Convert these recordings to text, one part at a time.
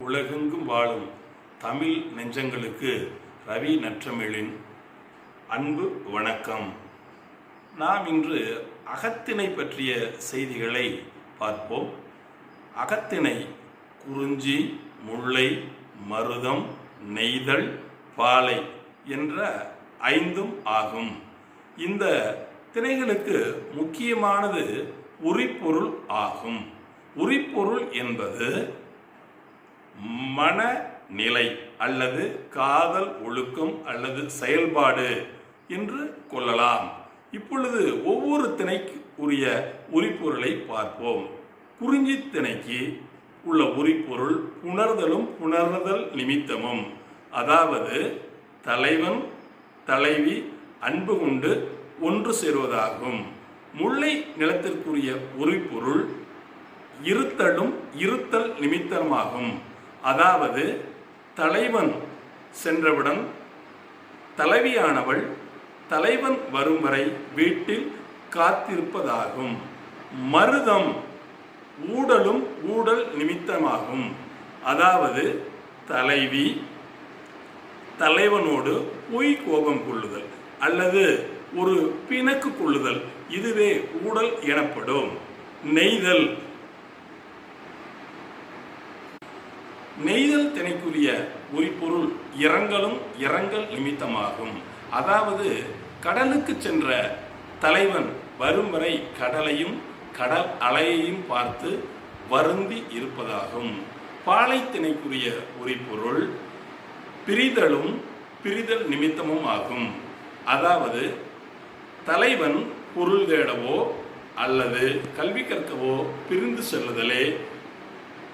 உலகெங்கும் வாழும் தமிழ் நெஞ்சங்களுக்கு ரவி நற்றமிழின் அன்பு வணக்கம். நாம் இன்று அகத்திணை பற்றிய செய்திகளை பார்ப்போம். அகத்திணை குறிஞ்சி, முல்லை, மருதம், நெய்தல், பாலை என்ற 5 ஆகும். இந்த திணைகளுக்கு முக்கியமானது உரிப்பொருள் ஆகும். உரிப்பொருள் என்பது மனநிலை அல்லது காதல், ஒழுக்கம் அல்லது செயல்பாடு என்று கொள்ளலாம். இப்பொழுது ஒவ்வொரு திணைக்கு உரிய உரிப்பொருளை பார்ப்போம். குறிஞ்சி திணைக்கு உள்ள உரிப்பொருள் புணர்தலும் புணர்தல் நிமித்தமும், அதாவது தலைவன் தலைவி அன்பு கொண்டு ஒன்று சேருவதாகும். முல்லை நிலத்திற்குரிய உரிப்பொருள் இருத்தலும் இருத்தல் நிமித்தமாகும். அதாவது தலைவன் சென்றவுடன் தலைவியானவள் தலைவன் வரும் வரை வீட்டில் காத்திருப்பதாகும். மருதம் ஊடலும் ஊடல் நிமித்தமாகும். அதாவது தலைவி தலைவனோடு பொய் கோபம் கொள்ளுதல் அல்லது ஒரு பிணக்கு கொள்ளுதல், இதுவே ஊடல் எனப்படும். நெய்தல் நெய்தல் திணைக்குரிய உரிப்பொருள் இரங்கலும் இரங்கல் நிமித்தமாகும். அதாவது கடலுக்கு சென்ற தலைவன் வரும் வரை கடலையும் கடல் அலையையும் பார்த்து வருந்தி இருப்பதாகும். பாலை திணைக்குரிய உரிப்பொருள் பிரிதலும் பிரிதல் நிமித்தமும் ஆகும். அதாவது தலைவன் பொருள் தேடவோ அல்லது கல்வி கற்கவோ பிரிந்து செல்லுதலே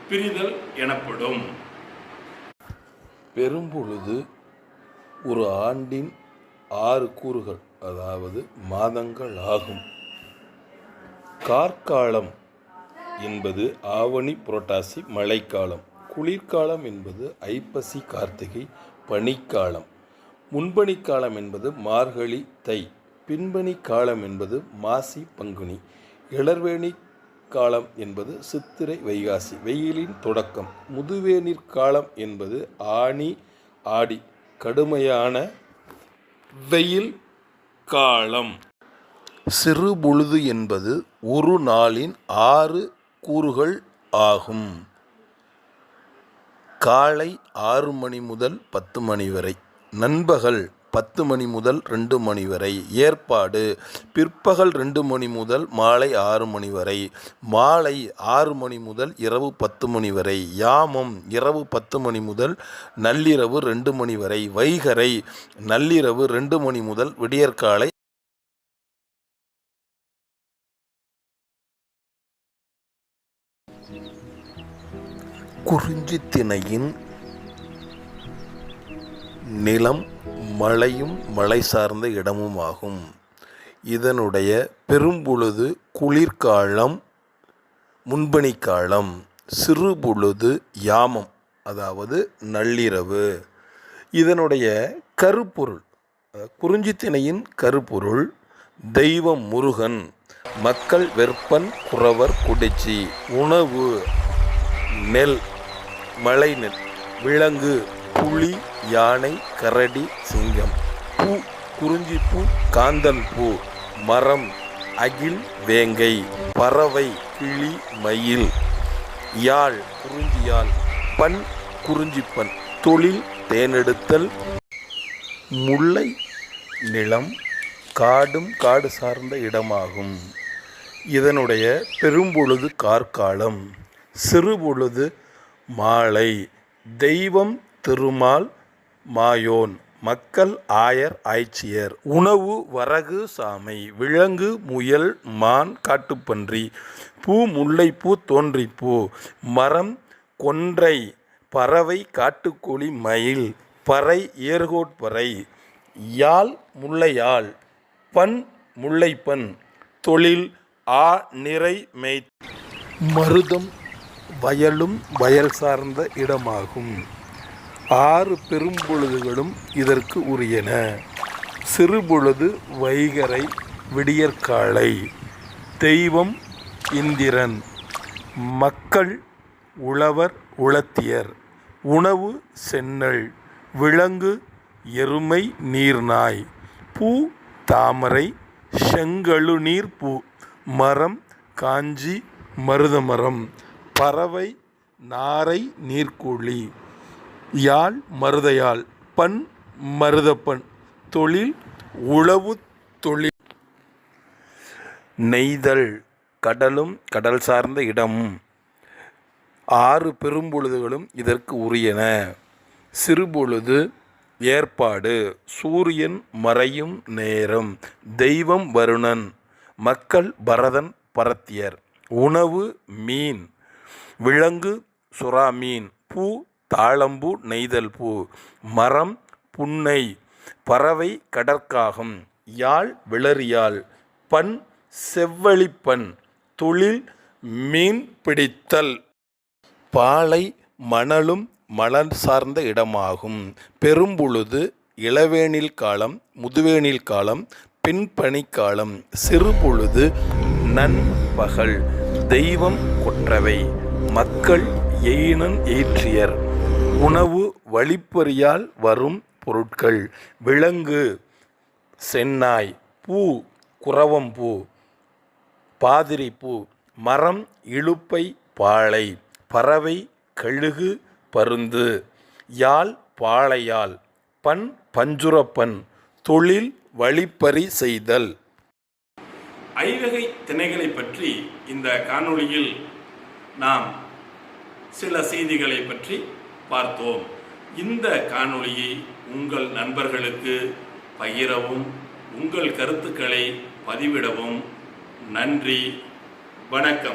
பிரிதல் எனப்படும். பெரும்பொழுது ஒரு ஆண்டின் 6 கூறுகள், அதாவது மாதங்கள் ஆகும். கார்காலம் என்பது ஆவணி புரட்டாசி மழைக்காலம். குளிர்காலம் என்பது ஐப்பசி கார்த்திகை பனிக்காலம். முன்பனிக்காலம் என்பது மார்கழி தை. பின்பனி காலம் என்பது மாசி பங்குனி. இளர்வேணி காலம் என்பது சித்திரை வைகாசி, வெயிலின் தொடக்கம். முதுவேநீர் காலம் என்பது ஆனி ஆடி, கடுமையான வெயில் காலம். சிறு பொழுது என்பது ஒரு நாளின் 6 கூறுகள் ஆகும். காலை 6 மணி முதல் 10 மணி வரை, நண்பகல் 10 மணி முதல் 2 மணி வரை, ஏற்பாடு பிற்பகல் 2 மணி முதல் மாலை 6 மணி வரை, மாலை 6 மணி முதல் இரவு 10 மணி வரை, யாமம் இரவு 10 மணி முதல் நள்ளிரவு 2 மணி வரை, வைகறை நள்ளிரவு 2 மணி முதல் விடியற்காலை. குறிஞ்சி திணையின் நிலம் மழையும் மழை சார்ந்த இடமும் ஆகும். இதனுடைய பெரும்பொழுது குளிர்காலம், முன்பனிக்காலம். சிறுபொழுது யாமம், அதாவது நள்ளிரவு. இதனுடைய கருப்பொருள், குறிஞ்சி திணையின் கருப்பொருள் தெய்வம் முருகன், மக்கள் வெற்பன், குறவர் குடிச்சி, உணவு நெல், மலை நெல், விலங்கு புலி, யானை, கரடி, சிங்கம், பூ குறிஞ்சி பூ, காந்தன் பூ, மரம் அகில், வேங்கை, பறவை கிளி, மயில், யாழ் குறிஞ்சி யாழ், பண் குறிஞ்சிப்பண், தொழில் தேனெடுத்தல். முல்லை நிலம் காடும் காடு சார்ந்த இடமாகும். இதனுடைய பெரும்பொழுது கார்காலம், சிறுபொழுது மாலை. தெய்வம் திருமால், மாயோன், மக்கள் ஆயர் ஆய்ச்சியர், உணவு வரகு சாமை, விலங்கு முயல், மான், காட்டுப்பன்றி, பூ முல்லைப்பூ, தோன்றிப்பூ, மரம் கொன்றை, பறவை காட்டுக்கோழி, மயில், பறை ஏர்கோட்பறை, யாழ் முல்லையாழ், பண் முல்லைப்பண், தொழில் நிறை மெய். மருதம் வயலும் வயல் சார்ந்த இடமாகும். 6 பெரும்பொழுதுகளும் இதற்கு உரியன. சிறுபொழுது வைகறை விடியற்காலை. தெய்வம் இந்திரன், மக்கள் உழவர் உழத்தியர், உணவு செந்நெல், விலங்கு எருமை நீர்நாய், பூ தாமரை, செங்கழுநீர் பூ, மரம் காஞ்சி மருதமரம், பறவை நாரை நீர்க்கோழி, யாழ் மருதயாழ், பண் மருதப்பண், தொழில் உழவு தொழில். நெய்தல் கடலும் கடல் சார்ந்த இடமும் 6 பெரும்பொழுதுகளும் இதற்கு உரியன. சிறுபொழுது ஏற்பாடு, சூரியன் மறையும் நேரம், தெய்வம் வருணன், மக்கள் பரதன் பரத்தியர், உணவு மீன், விலங்கு சுறா மீன், பூ தாழம்பூ நெய்தல் பூ, மரம் புன்னை, பறவை கடற்காகம், யாழ் விளரியாழ், பண் செவ்வழிப்பண், தொழில் மீன் பிடித்தல். பாலை மணலும் மலர் சார்ந்த இடமாகும். பெரும்பொழுது இளவேனில் காலம், முதுவேனில் காலம், பின்பனிக்காலம், சிறுபொழுது நண்பகல், தெய்வம் கொற்றவை, மக்கள் எயினன் எயிற்றியர், உணவு வழிப்பறியால் வரும் பொருட்கள், விலங்கு செந்நாய், பூ குரவம்பூ பாதிரிப்பூ, மரம் இலுப்பை பாளை, பறவை கழுகு பருந்து, யாழ் பாளையாழ், பண் பஞ்சுரப்பண், தொழில் வழிப்பறி செய்தல். ஐவகை திணைகளை பற்றி இந்த காணொளியில் நாம் சில செய்திகளை பற்றி பார்த்தோம். இந்த காணொளியை உங்கள் நண்பர்களுக்கு பகிரவும், உங்கள் கருத்துக்களை பதிவிடவும். நன்றி, வணக்கம்.